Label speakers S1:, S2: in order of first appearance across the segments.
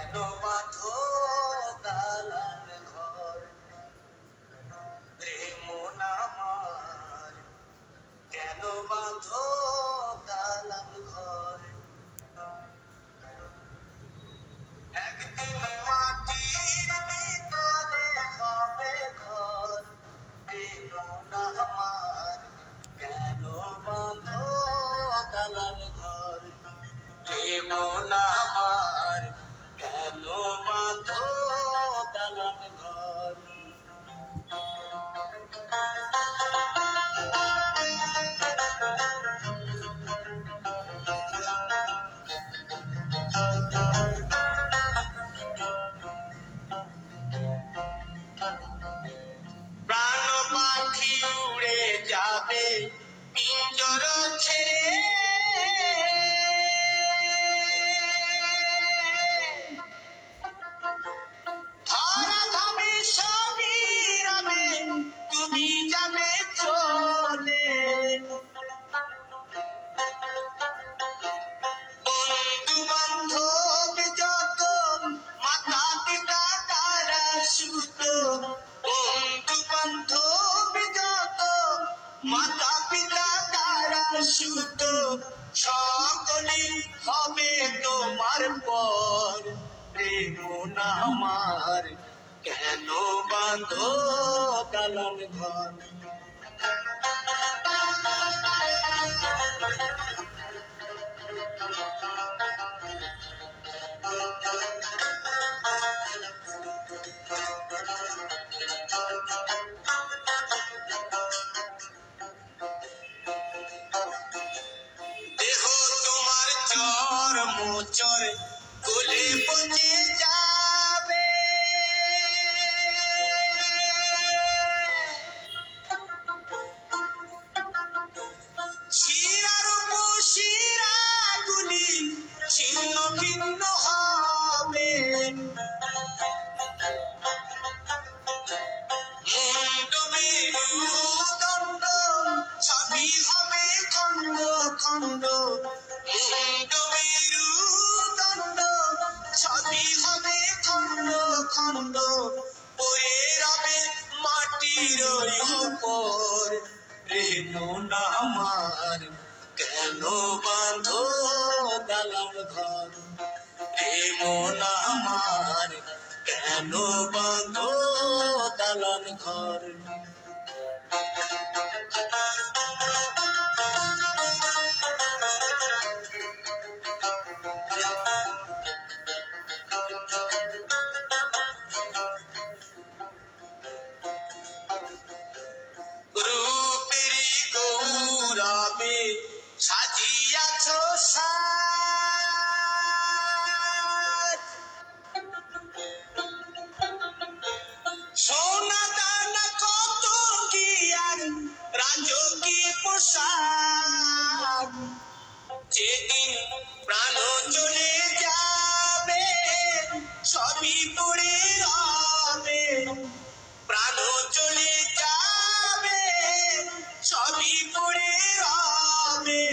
S1: কেন বাঁধো দালান ঘর প্রেম আমার, কেন বাঁধো দালান ঘর। একদিন মাটির ভিতরে হবে ঘর, প্রেম আমার, কেন বাঁধো দালান ঘর। প্রেম আমার, কেন বাঁধো দালান ঘর। প্রাণ পাখি উড়ে যাবে পিঞ্জর ছেড়ে, ধরা ধামে সবই রবে, তুমি যাবে চলে। বন্ধু বান্ধব যত, মাতা পিতা তারা সুত, বন্ধু বান্ধব যত, মাতা পিতা তারা সুত, সকলে হবে তোমার পর। প্রেম আমার, কেন বাঁধো দালান ঘর। দেহ তোমার চর মোচর গলে পচে যাবে, শিরার শিরা গুলি ছিন্ন ভিন্ন হবে, মুন্ড মেরুদণ্ড সবই হবে খণ্ড খণ্ড, মুন্ড মেরুদণ্ড সবই হবে খণ্ড খণ্ড, পড়ে রবে মাটির উপর। প্রেম আমার, কেন বাঁধো দালান ঘর। প্রেম আমার, কেন বাঁধো দালান ঘর। রূপের গৌরবে সাজিয়াছ সাজ, সোনা দানা কত কি আর রাজকীয় পোশাক। যেদিন প্রাণ চলে যাবে সবই পড়ে রবে, প্রাণ চলে যাবে সবই পড়ে রবে,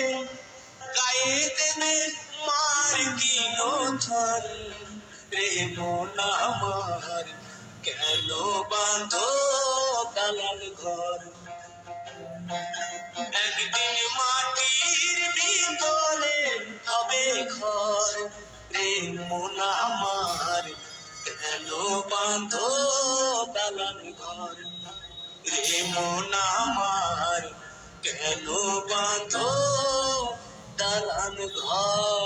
S1: গায়ে দেবে মার কিনোছন। প্রেম আমার, কেন বাঁধো দালান ঘর। একদিন মাটির ভিতরে হবে ঘর, প্রেম আমার, কেন বাঁধো দালান ঘর। প্রেম আমার, কেন বাঁধো দালান ঘর।